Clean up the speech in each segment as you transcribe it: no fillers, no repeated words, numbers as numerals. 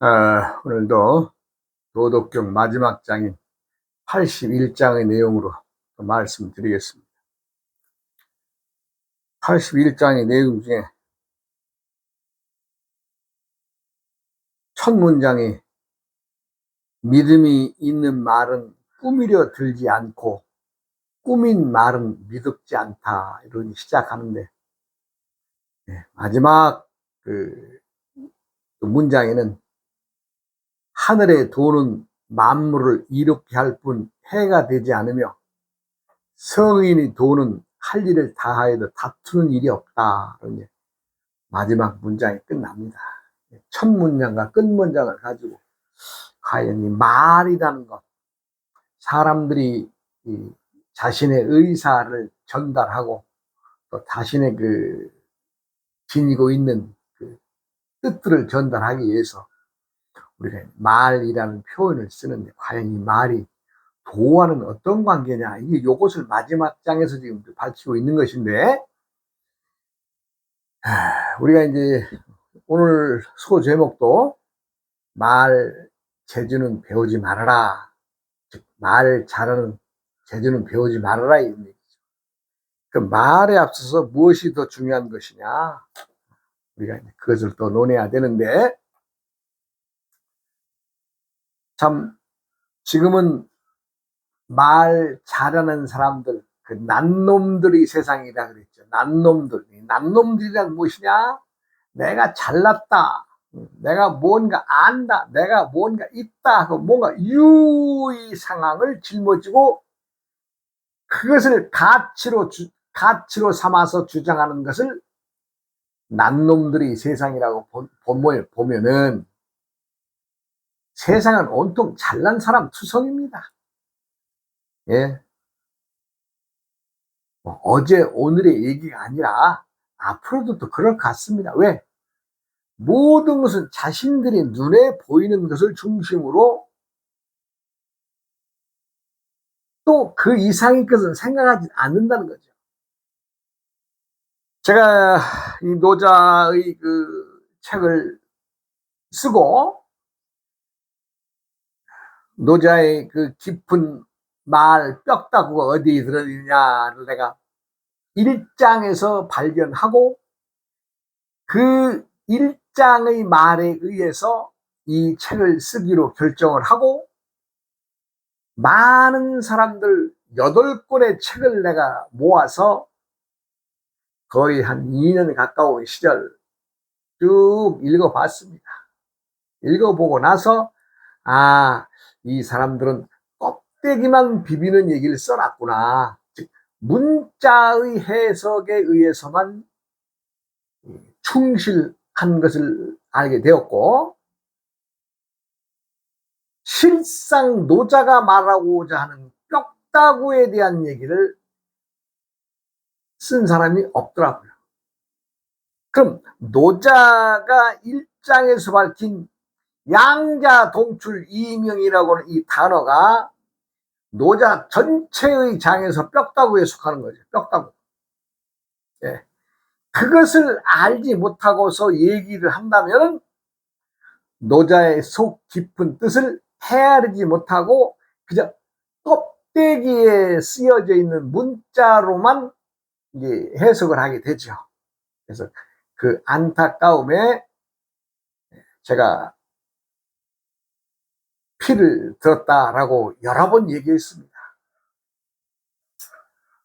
오늘도 도덕경 마지막 장인 81장의 내용으로 말씀드리겠습니다. 81장의 내용 중에 첫 문장이 믿음이 있는 말은 꾸미려 들지 않고 꾸민 말은 믿음지 않다, 이런 시작하는데, 마지막 그 문장에는 하늘에 도는 만물을 이롭게 할 뿐 해가 되지 않으며 성인이 도는 할 일을 다하여도 다투는 일이 없다, 이런 마지막 문장이 끝납니다. 첫 문장과 끝 문장을 가지고 과연 이 말이라는 것, 사람들이 자신의 의사를 전달하고 또 자신의 지니고 있는 뜻들을 전달하기 위해서 우리가 말이라는 표현을 쓰는데, 과연 이 말이 도와는 어떤 관계냐, 이것을 마지막 장에서 지금 밝히고 있는 것인데, 우리가 이제 오늘 소 제목도 말 재주는 배우지 말아라, 즉 말 잘하는 재주는 배우지 말아라, 이 얘기죠. 그 말에 앞서서 무엇이 더 중요한 것이냐, 우리가 그것을 또 논해야 되는데, 참 지금은 말 잘하는 사람들, 난놈들이 세상이다 그랬죠. 난놈들이란 무엇이냐? 내가 잘났다, 내가 뭔가 안다, 내가 뭔가 있다 하고 뭔가 유의 상황을 짊어지고 그것을 가치로 삼아서 주장하는 것을 난놈들이 세상이라고 본모에 보면은, 세상은 온통 잘난 사람 투성입니다. 예. 어제 오늘의 얘기가 아니라 앞으로도 또 그럴 것 같습니다. 왜? 모든 것은 자신들이 눈에 보이는 것을 중심으로 또 그 이상의 것은 생각하지 않는다는 거죠. 제가 이 노자의 책을 쓰고 노자의 깊은 말 뼈다구가 어디에 들어있느냐를 내가 1장에서 발견하고, 그 1장의 말에 의해서 이 책을 쓰기로 결정을 하고, 많은 사람들 8권의 책을 내가 모아서 거의 한 2년 가까운 시절 쭉 읽어봤습니다. 읽어보고 나서 이 사람들은 껍데기만 비비는 얘기를 써놨구나, 즉 문자의 해석에 의해서만 충실한 것을 알게 되었고, 실상 노자가 말하고자 하는 뼈다구에 대한 얘기를 쓴 사람이 없더라고요. 그럼 노자가 1장에서 밝힌 양자동출 이명이라고 하는 이 단어가 노자 전체의 장에서 뼈다구에 속하는 거죠. 뼈다구. 예. 그것을 알지 못하고서 얘기를 한다면 노자의 속 깊은 뜻을 헤아리지 못하고 그저 껍데기에 쓰여져 있는 문자로만 이제 해석을 하게 되죠. 그래서 그 안타까움에 제가 피를 들었다라고 여러 번 얘기했습니다.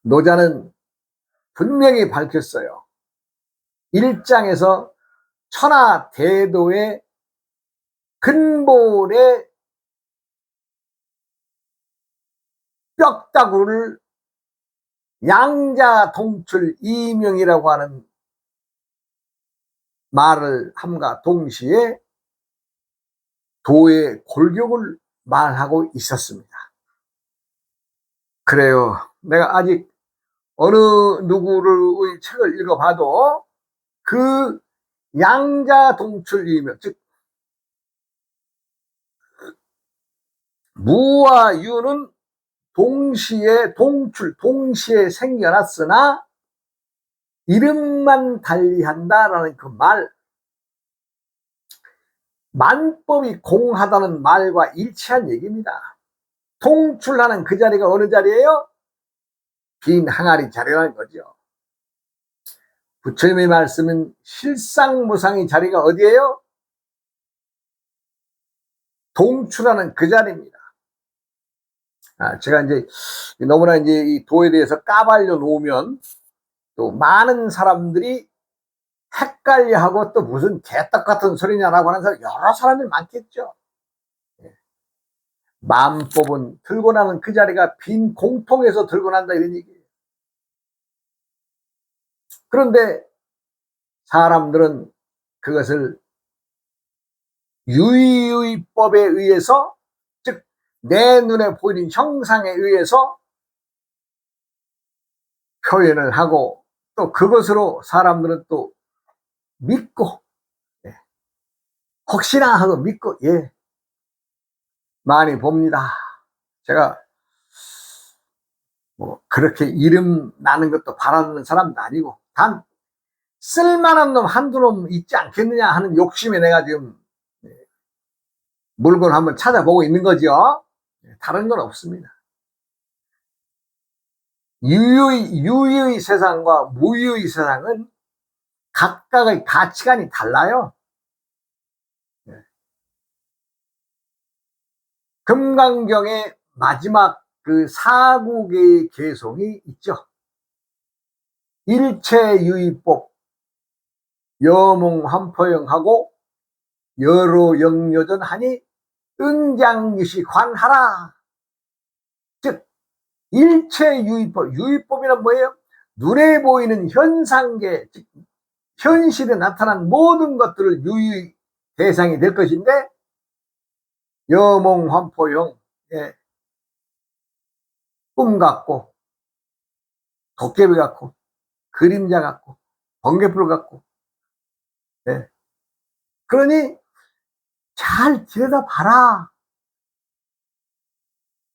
노자는 분명히 밝혔어요. 1장에서 천하대도의 근본의 뼈다구를 양자동출 이명이라고 하는 말을 함과 동시에 도의 골격을 말하고 있었습니다. 그래요. 내가 아직 어느 누구의 책을 읽어봐도 그 양자동출이며, 즉 무와 유는 동시에 생겨났으나 이름만 달리한다라는 그 말, 만법이 공하다는 말과 일치한 얘기입니다. 통출하는 그 자리가 어느 자리예요? 빈 항아리 자리라는 거죠. 부처님의 말씀은 실상무상의 자리가 어디예요? 통출하는 그 자리입니다. 제가 이제 너무나 이제 이 도에 대해서 까발려 놓으면 또 많은 사람들이 헷갈려하고 또 무슨 개떡 같은 소리냐라고 하는 사람 여러 사람들이 많겠죠. 만법은 들고 나는 그 자리가 빈 공통에서 들고 난다 이런 얘기예요. 그런데 사람들은 그것을 유의법에 의해서, 즉 내 눈에 보이는 형상에 의해서 표현을 하고 또 그것으로 사람들은 또 믿고, 혹시나 하고 믿고 많이 봅니다. 제가 뭐 그렇게 이름 나는 것도 바라는 사람도 아니고 단 쓸만한 놈 한두 놈 있지 않겠느냐 하는 욕심에 내가 지금 물건 한번 찾아보고 있는 거죠. 다른 건 없습니다. 유의의 세상과 무의의 세상은 각각의 가치관이 달라요. 금강경의 마지막 그 사국의 개송이 있죠. 일체유의법 여몽환포영하고 여로 영요전하니 응장유시 관하라. 즉 일체유의법, 유의법이란 뭐예요? 눈에 보이는 현상계, 즉 현실에 나타난 모든 것들을 유의 대상이 될 것인데, 여몽환포영, 꿈 같고 도깨비 같고 그림자 같고 번개불 같고, 그러니 잘 들여다봐라.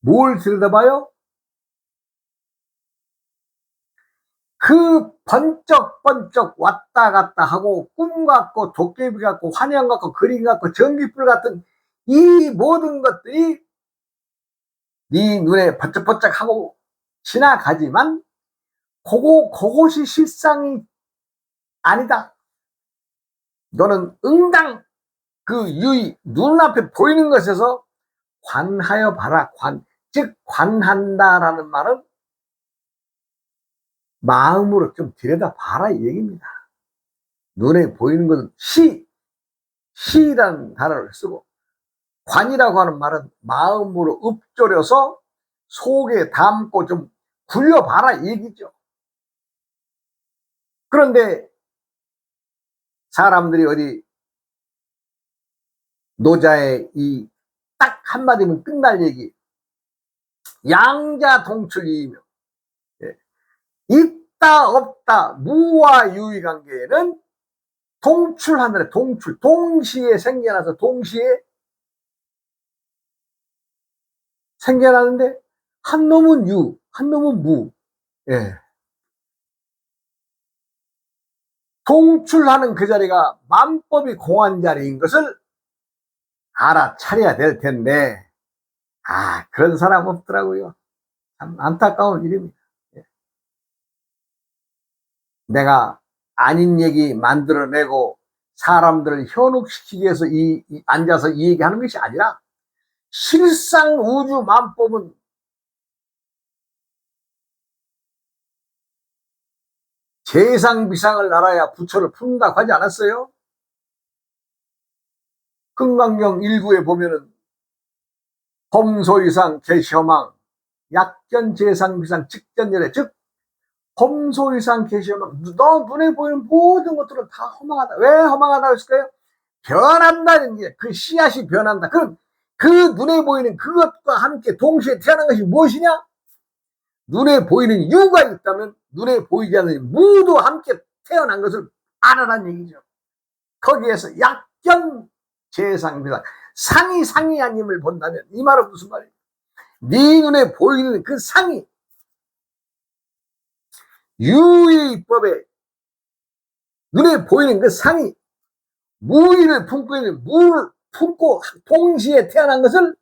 뭘 들여다봐요? 그 번쩍번쩍 왔다 갔다 하고 꿈 같고 도깨비 같고 환영 같고 그림 같고 전기불 같은 이 모든 것들이 네 눈에 번쩍번쩍하고 지나가지만 그것이 실상이 아니다. 너는 응당 그 유의 눈앞에 보이는 것에서 관하여 봐라. 즉 관한다라는 말은 마음으로 좀 들여다봐라 이 얘기입니다. 눈에 보이는 것은 시라는 단어를 쓰고, 관이라고 하는 말은 마음으로 읊조려서 속에 담고 좀 굴려봐라 이 얘기죠. 그런데 사람들이 어디 노자의 이 딱 한마디면 끝날 얘기, 양자동출이며, 있다 없다 무와 유의 관계에는 동출하느라, 동시에 생겨나서 동시에 생겨나는데 한 놈은 유, 한 놈은 무. 동출하는 그 자리가 만법이 공한 자리인 것을 알아차려야 될 텐데, 그런 사람 없더라고요. 참 안타까운 일입니다. 내가 아닌 얘기 만들어내고 사람들을 현혹시키기 위해서 앉아서 이 얘기하는 것이 아니라, 실상 우주 만법은 재상 비상을 알아야 부처를 품는다고 하지 않았어요? 금강경 1구에 보면은 범소이상 개시허망 약견 재상 비상 직전열애, 즉 범소이상 개시허망, 너 눈에 보이는 모든 것들은 다 허망하다. 왜 허망하다고 했을까요? 변한다는 게, 그 씨앗이 변한다. 그럼 그 눈에 보이는 그것과 함께 동시에 태어난 것이 무엇이냐? 눈에 보이는 유가 있다면 눈에 보이지 않는 무도 함께 태어난 것을 알아란 얘기죠. 거기에서 약견 재상비상, 상이 아님을 본다면 이 말은 무슨 말이에요? 네 눈에 보이는 그 상이 유의법에 눈에 보이는 그 상이 무의를 품고 있는 무를 품고 동시에 태어난 것을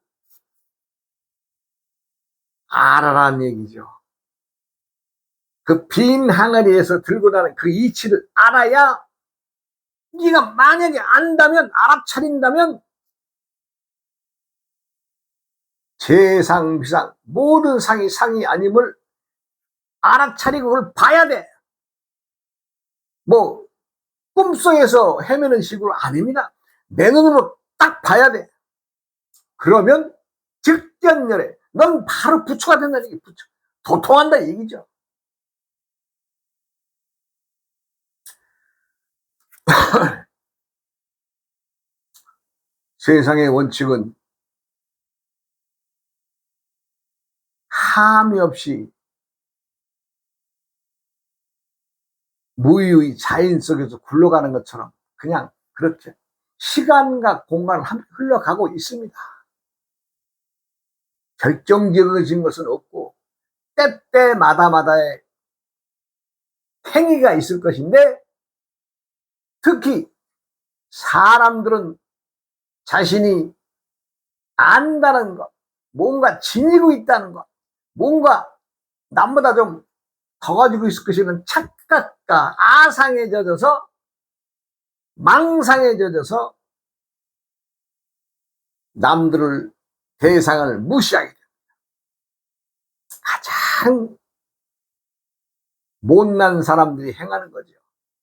알아라는 얘기죠. 그 빈 항아리에서 들고 나는 그 이치를 알아야, 네가 만약에 안다면, 알아차린다면 재상 비상 모든 상이 상이 아님을 알아차리고 그걸 봐야 돼. 뭐 꿈속에서 헤매는 식으로 아닙니다. 내 눈으로 딱 봐야 돼. 그러면 직전열에 넌 바로 부처가 된다는 얘기. 부처 도통한다 얘기죠. 세상의 원칙은 함이 없이 무의의 자연 속에서 굴러가는 것처럼 그냥 그렇게 시간과 공간을 함께 흘러가고 있습니다. 결정지어진 것은 없고 때때마다마다의 행위가 있을 것인데, 특히 사람들은 자신이 안다는 것, 뭔가 지니고 있다는 것, 뭔가 남보다 좀 더 가지고 있을 것이라는 착각과 아상에 젖어서, 망상에 젖어서 남들을, 대상을 무시하게 됩니다. 가장 못난 사람들이 행하는 거죠.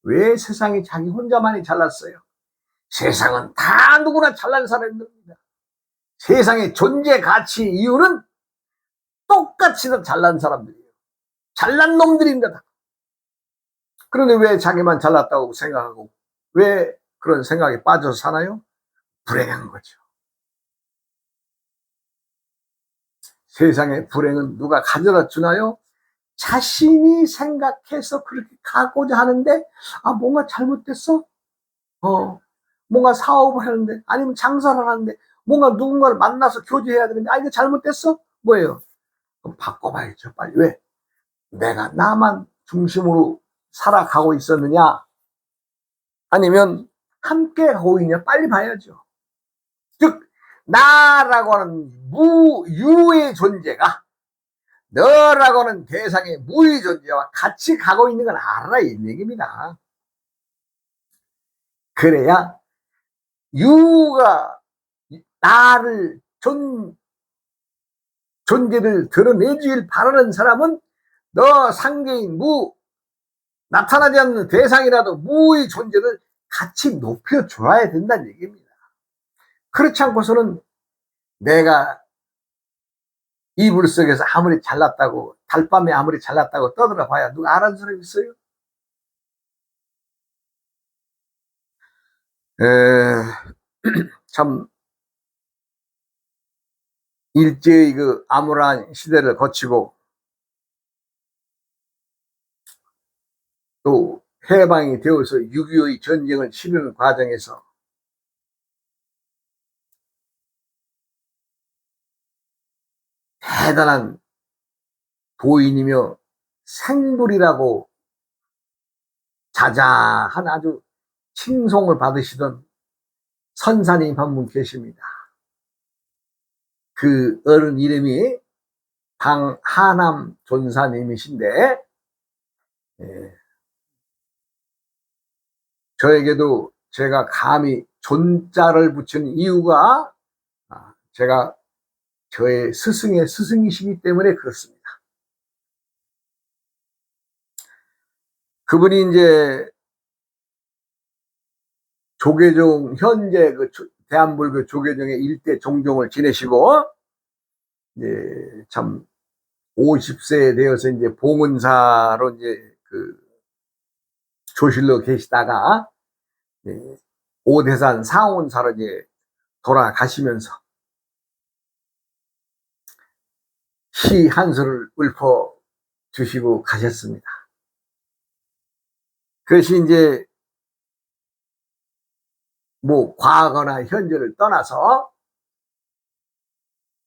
왜 세상에 자기 혼자만이 잘났어요? 세상은 다 누구나 잘난 사람들입니다. 세상의 존재 가치 이유는 똑같이 다 잘난 사람들이에요. 잘난 놈들입니다. 그런데 왜 자기만 잘났다고 생각하고 왜 그런 생각에 빠져서 사나요? 불행한 거죠. 세상의 불행은 누가 가져다 주나요? 자신이 생각해서 그렇게 가고자 하는데, 뭔가 잘못됐어? 뭔가 사업을 하는데, 아니면 장사를 하는데, 뭔가 누군가를 만나서 교제해야 되는데, 이거 잘못됐어? 뭐예요? 그럼 바꿔봐야죠, 빨리. 왜? 내가 나만 중심으로 살아가고 있었느냐? 아니면 함께 가고 있냐? 빨리 봐야죠. 즉, 나라고 하는 유의 존재가 너라고 하는 대상의 무의 존재와 같이 가고 있는 걸 알아라, 이 얘기입니다. 그래야 유가 나를 존재를 드러내주길 바라는 사람은 너 상계인 무, 나타나지 않는 대상이라도 무의 존재를 같이 높여줘야 된다는 얘기입니다. 그렇지 않고서는 내가 이불 속에서 아무리 잘났다고, 달밤에 아무리 잘났다고 떠들어 봐야 누가 알아주는 사람이 있어요? 참 일제의 그 암울한 시대를 거치고 또 해방이 되어서 6.25의 전쟁을 치르는 과정에서 대단한 도인이며 생불이라고 자자한 아주 칭송을 받으시던 선사님 한 분 계십니다. 그 어른 이름이 방하남 존사님이신데, 저에게도 제가 감히 존자를 붙인 이유가 제가 저의 스승의 스승이시기 때문에 그렇습니다. 그분이 이제 조계종, 현재 그 대한불교 조계종의 일대 종종을 지내시고, 이제 참 50세 되어서 이제 봉은사로 이제 그 조실로 계시다가 오대산 상온사로 이제 돌아가시면서 시 한 수를 읊어 주시고 가셨습니다. 그것이 이제 뭐 과거나 현재를 떠나서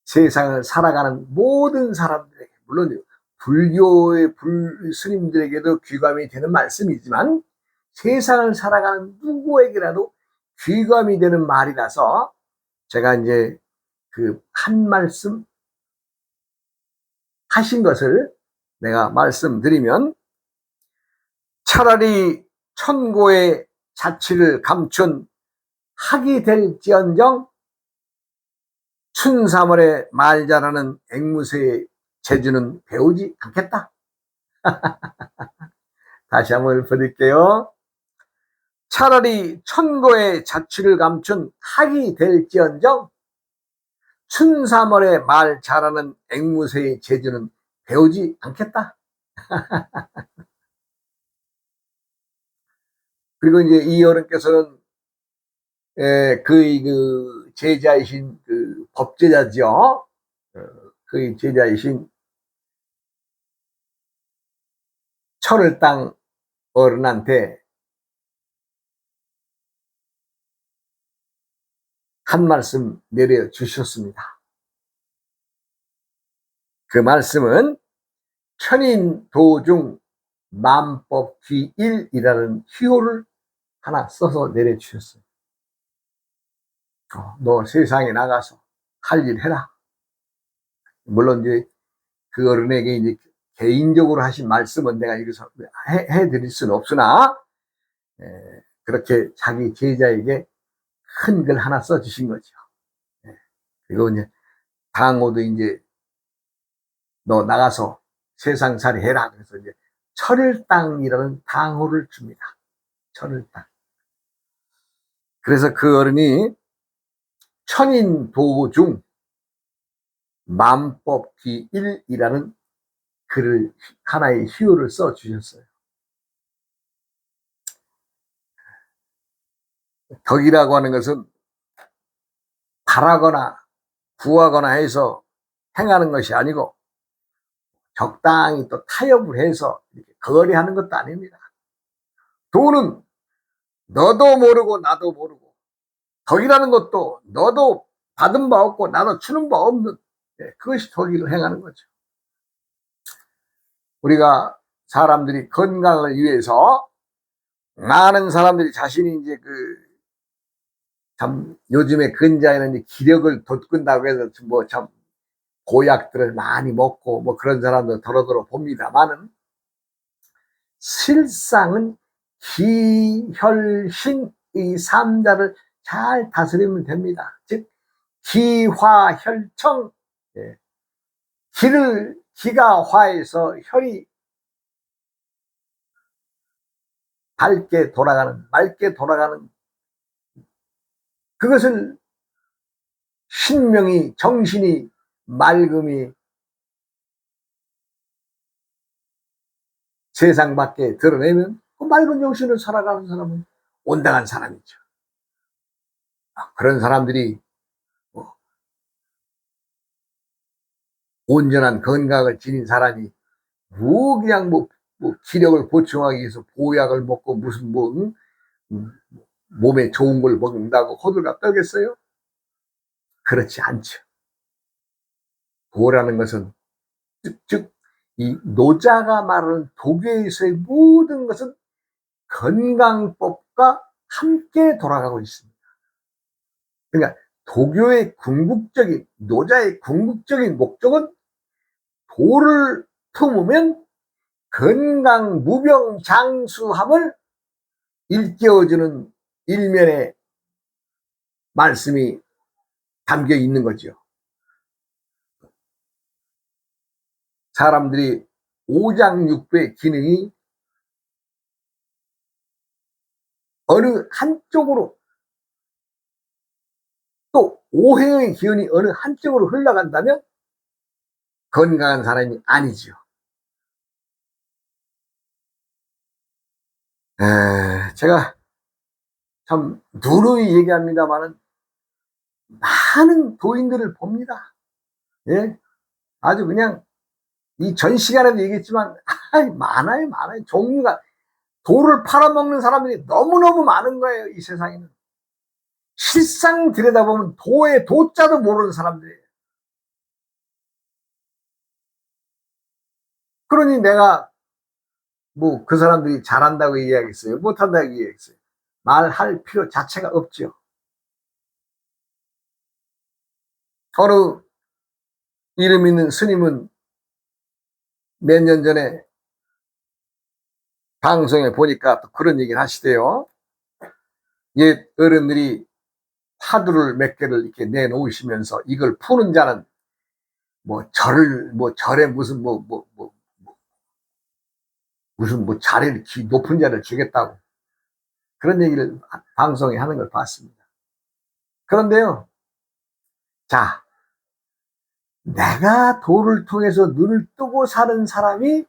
세상을 살아가는 모든 사람들에게, 물론 불교의 스님들에게도 귀감이 되는 말씀이지만 세상을 살아가는 누구에게라도 귀감이 되는 말이라서 제가 이제 그 한 말씀 하신 것을 내가 말씀드리면, 차라리 천고의 자취를 감춘 학이 될지언정 춘삼월에 말 잘하는 앵무새의 재주는 배우지 않겠다. 다시 한번 읊어드릴게요. 차라리 천고의 자취를 감춘 학이 될지언정 춘삼월에 말 잘하는 앵무새의 재주는 배우지 않겠다. 그리고 이제 이 어른께서는 그 제자이신 그 법제자죠. 그 제자이신 철을땅 어른한테 한 말씀 내려주셨습니다. 그 말씀은 천인도중 만법귀일이라는 희호를 하나 써서 내려주셨어요. 너 세상에 나가서 할 일 해라. 물론 이제 그 어른에게 이제 개인적으로 하신 말씀은 내가 여기서 해드릴 수는 없으나, 그렇게 자기 제자에게 큰 글 하나 써주신 거죠. 그리고 이제 당호도 이제 너 나가서 세상살이 해라. 그래서 이제 철을땅이라는 당호를 줍니다. 철을땅. 그래서 그 어른이 천인도중 만법귀일이라는 글을, 하나의 희호를 써 주셨어요. 덕이라고 하는 것은 바라거나 구하거나 해서 행하는 것이 아니고, 적당히 또 타협을 해서 이렇게 거래하는 것도 아닙니다. 돈은 너도 모르고 나도 모르고, 덕이라는 것도 너도 받은 바 없고 나도 주는 바 없는, 그것이 덕을 행하는 거죠. 우리가 사람들이 건강을 위해서 많은 사람들이 자신이 이제 참 요즘에 근자에는 기력을 돋군다고 해서 뭐 참 고약들을 많이 먹고 뭐 그런 사람도 더러더러 봅니다만은, 실상은 기혈신의 삼자를 잘 다스리면 됩니다. 즉 기화혈청, 기가 화해서 혈이 밝게 돌아가는, 맑게 돌아가는, 그것을 신명이, 정신이 맑음이 세상 밖에 드러내면 그 맑은 정신을 살아가는 사람은 온당한 사람이죠. 그런 사람들이 온전한 건강을 지닌 사람이 그냥 기력을 보충하기 위해서 보약을 먹고 무슨 몸에 좋은 걸 먹는다고 호들갑 떨겠어요? 그렇지 않죠. 도라는 것은 즉 이 노자가 말하는 도교에서의 모든 것은 건강법과 함께 돌아가고 있습니다. 그러니까 도교의 궁극적인, 노자의 궁극적인 목적은 도를 품으면 건강 무병장수함을 일깨워주는 일면의 말씀이 담겨 있는 거죠. 사람들이 오장육부의 기능이 어느 한쪽으로, 또 오행의 기운이 어느 한쪽으로 흘러간다면 건강한 사람이 아니죠. 제가 참 누누이 얘기합니다만은 많은 도인들을 봅니다. 예? 아주 그냥 이 전 시간에도 얘기했지만 많아요. 종류가, 도를 팔아먹는 사람들이 너무너무 많은 거예요, 이 세상에는. 실상 들여다보면 도의 도자도 모르는 사람들이에요. 그러니 내가 뭐 그 사람들이 잘한다고 이야기했어요? 못한다고 이야기했어요? 말할 필요 자체가 없죠. 어느 이름 있는 스님은 몇 년 전에 방송에 보니까 또 그런 얘기를 하시대요. 옛 어른들이 화두를 몇 개를 이렇게 내놓으시면서 이걸 푸는 자는 뭐 절에 무슨 자리를 높은 자를 주겠다고 그런 얘기를 방송에 하는 걸 봤습니다. 그런데요, 자, 내가 도를 통해서 눈을 뜨고 사는 사람이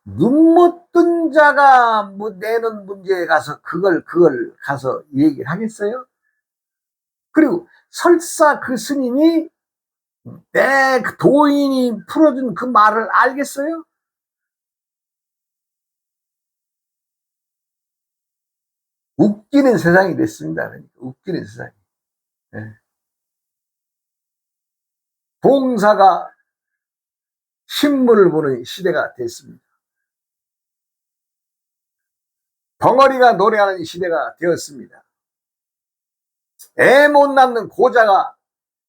눈 못 뜬 자가 뭐 내는 문제에 가서 그걸 가서 얘기를 하겠어요? 그리고 설사 그 스님이 내 도인이 풀어준 그 말을 알겠어요? 웃기는 세상이 됐습니다. 그러니까 웃기는 세상이. 예. 봉사가 신문을 보는 시대가 됐습니다. 벙어리가 노래하는 시대가 되었습니다. 애 못 낳는 고자가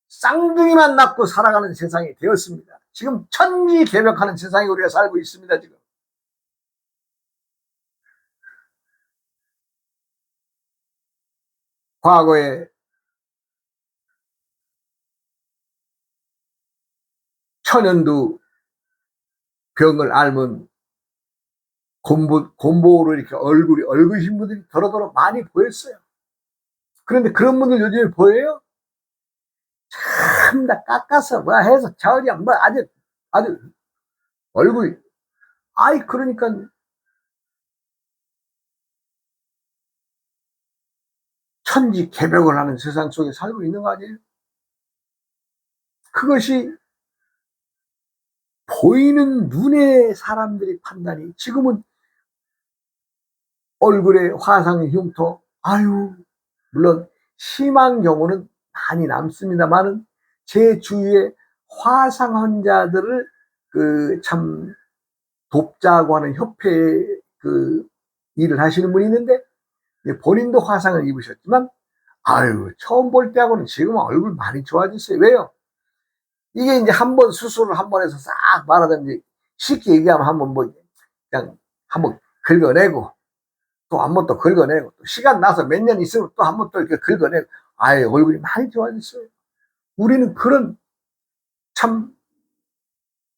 쌍둥이만 낳고 살아가는 세상이 되었습니다. 지금 천지개벽하는 세상에 우리가 살고 있습니다. 지금 과거에 천연두 병을 앓은 곰보로 이렇게 얼굴이신 분들이 더러더러 많이 보였어요. 그런데 그런 분들 요즘에 보여요? 참 다 깎아서 뭐 해서 저리 뭐 아주 얼굴이 그러니까 천지개벽을 하는 세상 속에 살고 있는 거 아니에요? 그것이 보이는 눈의 사람들의 판단이 지금은 얼굴에 화상 흉터, 물론 심한 경우는 많이 남습니다만은 제 주위에 화상 환자들을 참 돕자고 하는 협회에 일을 하시는 분이 있는데 본인도 화상을 입으셨지만 처음 볼 때하고는 지금은 얼굴 많이 좋아졌어요. 왜요? 이게 이제 한번 수술을 한 번 해서 싹 말하든지 쉽게 얘기하면 한번 그냥 한번 긁어내고 또 한 번 또 긁어내고 또 시간 나서 몇 년 있으면 또 한 번 또 이렇게 긁어내고 얼굴이 많이 좋아졌어요. 우리는 그런 참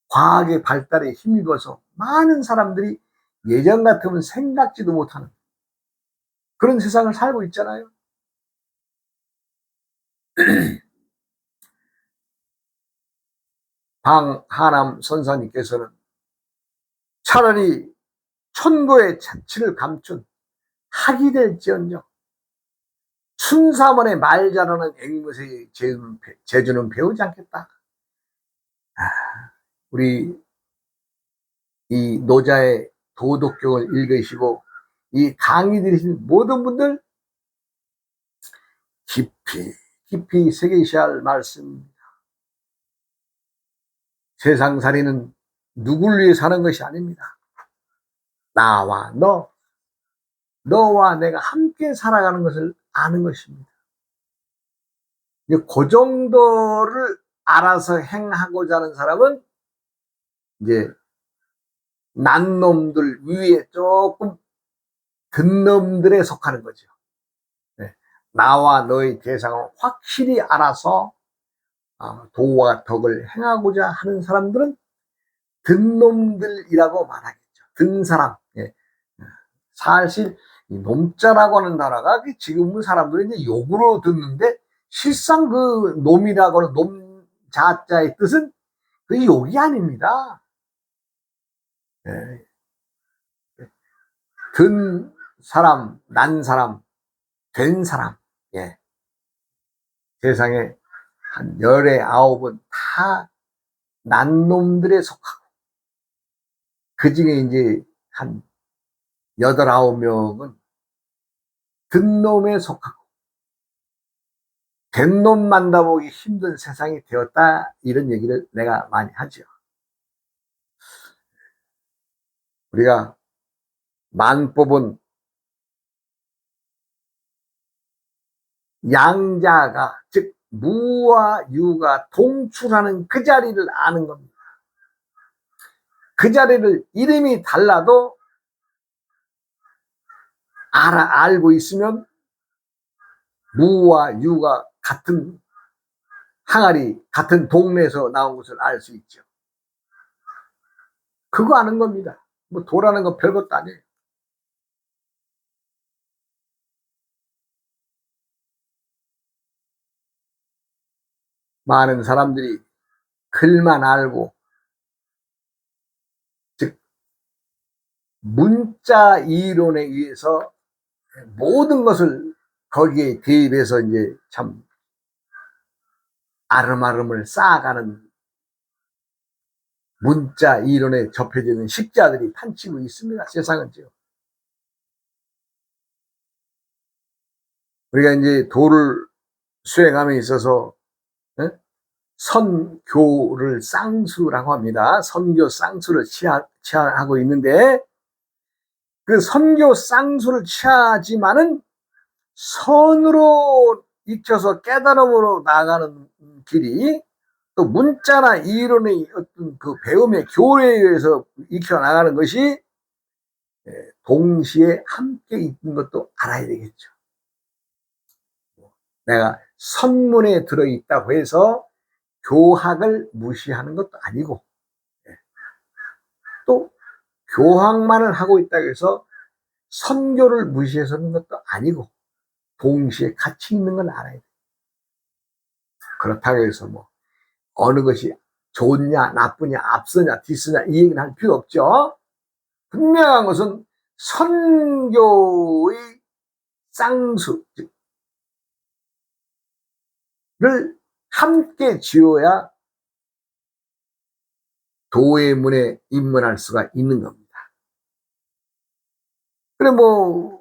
과학의 발달에 힘입어서 많은 사람들이 예전 같으면 생각지도 못하는 그런 세상을 살고 있잖아요. 방하남 선사님께서는 차라리 천고의 자취를 감춘 학이 될지언정 춘삼원의 말 잘하는 앵무새의 재주는 배우지 않겠다. 우리 이 노자의 도덕경을 읽으시고 이 강의 들으신 모든 분들 깊이 새기셔야 할 말씀. 세상살이는 누굴 위해 사는 것이 아닙니다. 나와 너와 내가 함께 살아가는 것을 아는 것입니다. 그 정도를 알아서 행하고자 하는 사람은 이제 난 놈들 위에 조금 든 놈들에 속하는 거죠. 네. 나와 너의 대상을 확실히 알아서 도와 덕을 행하고자 하는 사람들은 든 놈들이라고 말하겠죠. 든 사람. 예. 사실 이 놈자라고 하는 단어가 지금은 사람들이 이제 욕으로 듣는데 실상 그 놈이라고 하는 놈자자의 뜻은 그 욕이 아닙니다. 예. 든 사람, 난 사람, 된 사람. 예. 세상에 한 19은 다 난 놈들에 속하고 그 중에 이제 한 8, 9명은 든 놈에 속하고 된 놈 만나보기 힘든 세상이 되었다 이런 얘기를 내가 많이 하죠. 우리가 만법은 양자가 즉 무와 유가 동출하는 그 자리를 아는 겁니다. 그 자리를 이름이 달라도 알고 있으면 무와 유가 같은 항아리, 같은 동네에서 나온 것을 알 수 있죠. 그거 아는 겁니다. 뭐 도라는 건 별것도 아니에요. 많은 사람들이 글만 알고, 즉 문자 이론에 의해서 모든 것을 거기에 대입해서 이제 참 아름아름을 쌓아가는 문자 이론에 접해지는 식자들이 판치고 있습니다. 세상은요. 우리가 이제 도를 수행함에 있어서 선교를 쌍수라고 합니다. 선교 쌍수를 취하고 있는데, 그 선교 쌍수를 취하지만은 선으로 익혀서 깨달음으로 나아가는 길이, 또 문자나 이론의 어떤 그 배움의 교류에 의해서 익혀 나가는 것이 동시에 함께 있는 것도 알아야 되겠죠. 내가 선문에 들어있다고 해서 교학을 무시하는 것도 아니고, 또 교학만을 하고 있다고 해서 선교를 무시해서는 것도 아니고, 동시에 같이 있는 건 알아야 돼. 그렇다고 해서 뭐 어느 것이 좋냐 나쁘냐 앞서냐 뒤서냐 이 얘기는 할 필요 없죠. 분명한 것은 선교의 쌍수를 함께 지어야 도의 문에 입문할 수가 있는 겁니다. 그래 뭐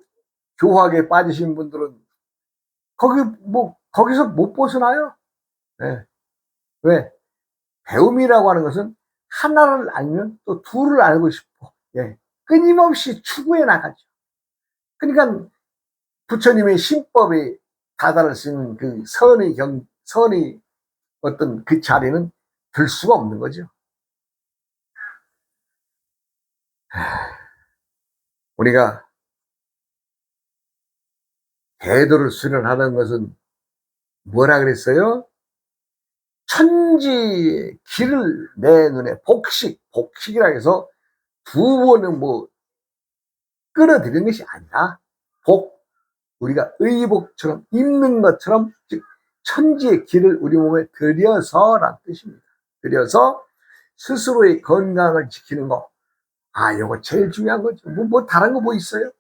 교학에 빠지신 분들은 거기서 못 벗어나요. 네. 왜? 배움이라고 하는 것은 하나를 알면 또 둘을 알고 싶고, 끊임없이 추구해 나가죠. 그러니까 부처님의 신법에 다다를 수 있는 그 선의 어떤 그 자리는 들 수가 없는 거죠. 우리가 대도를 수련하는 것은 뭐라 그랬어요? 천지의 길을 내 눈에 복식이라 해서 두 번은 뭐 끌어들이는 것이 아니라, 우리가 의복처럼 입는 것처럼, 즉 천지의 길을 우리 몸에 들여서란 뜻입니다. 들여서 스스로의 건강을 지키는 거, 이거 제일 중요한 거죠. 뭐 다른 거 뭐 있어요?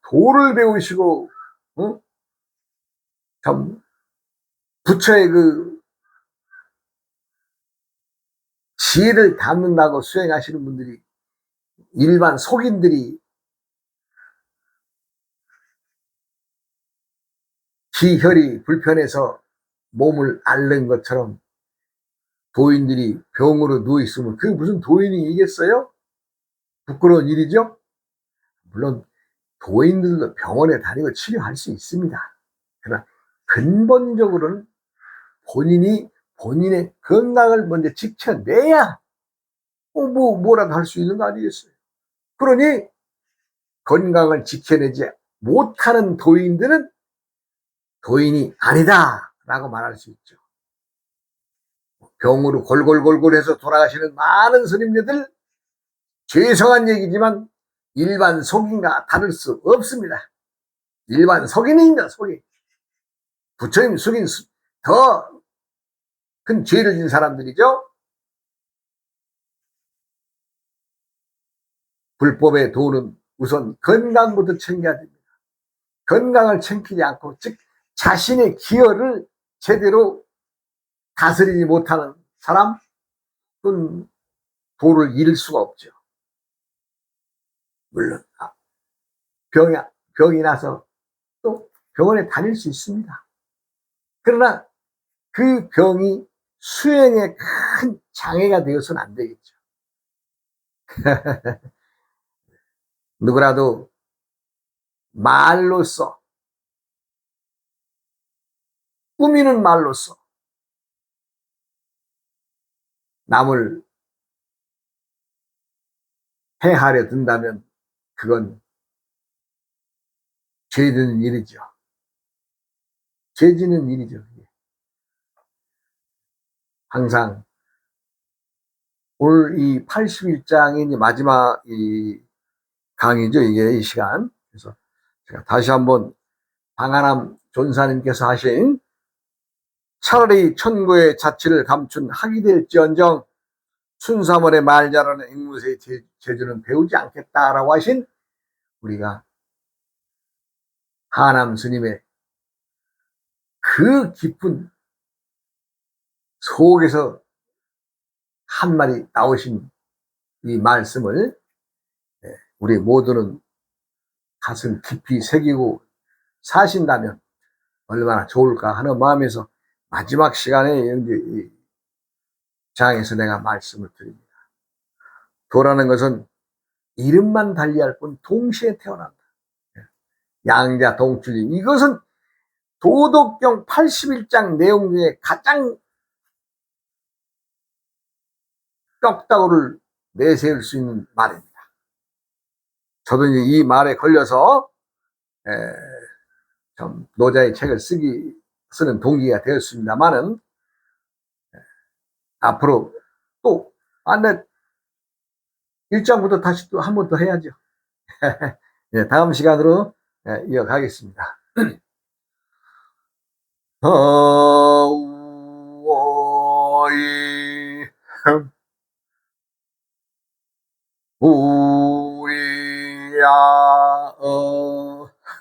도를 배우시고 참 부처의 그 지혜를 담는다고 수행하시는 분들이, 일반 속인들이 기혈이 불편해서 몸을 앓는 것처럼 도인들이 병으로 누워있으면 그게 무슨 도인이겠어요? 부끄러운 일이죠. 물론 도인들도 병원에 다니고 치료할 수 있습니다. 그러나 근본적으로는 본인이 본인의 건강을 먼저 지켜내야 뭐라도 할 수 있는 거 아니겠어요? 그러니 건강을 지켜내지 못하는 도인들은 도인이 아니다라고 말할 수 있죠. 병으로 골골골골해서 돌아가시는 많은 스님들, 죄송한 얘기지만 일반 속인과 다를 수 없습니다. 일반 속인입니다. 속인. 부처님 속인 더 큰 죄를 진 사람들이죠. 불법의 도는 우선 건강부터 챙겨야 됩니다. 건강을 챙기지 않고, 즉 자신의 기혈을 제대로 다스리지 못하는 사람, 그건 도를 이룰 수가 없죠. 물론 병이 나서 또 병원에 다닐 수 있습니다. 그러나 그 병이 수행에 큰 장애가 되어서는 안 되겠죠. 누구라도 말로써 꾸미는 말로써 남을 해하려 든다면 그건 죄지는 일이죠. 죄지는 일이죠. 항상 오늘 이 81장이 마지막 이 강의죠. 이게 이 시간. 그래서 제가 다시 한번 방한함 존사님께서 하신 차라리 천고의 자취를 감춘 학이 될지언정 춘삼월의 말 잘하는 앵무새의 재주는 배우지 않겠다라고 하신 우리가 하남 스님의 그 깊은 속에서 한 말이 나오신 이 말씀을 우리 모두는 가슴 깊이 새기고 사신다면 얼마나 좋을까 하는 마음에서 마지막 시간에 이 장에서 내가 말씀을 드립니다. 도라는 것은 이름만 달리할 뿐 동시에 태어난다. 양자 동출림. 이것은 도덕경 81장 내용 중에 가장 뼈다구를 내세울 수 있는 말입니다. 저도 이제 이 말에 걸려서 좀 노자의 책을 쓰는 동기가 되었습니다만은 앞으로 또 내 1장부터 다시 또 한 번 더 해야죠. 네, 다음 시간으로 이어가겠습니다. 어우어이 우리야 우야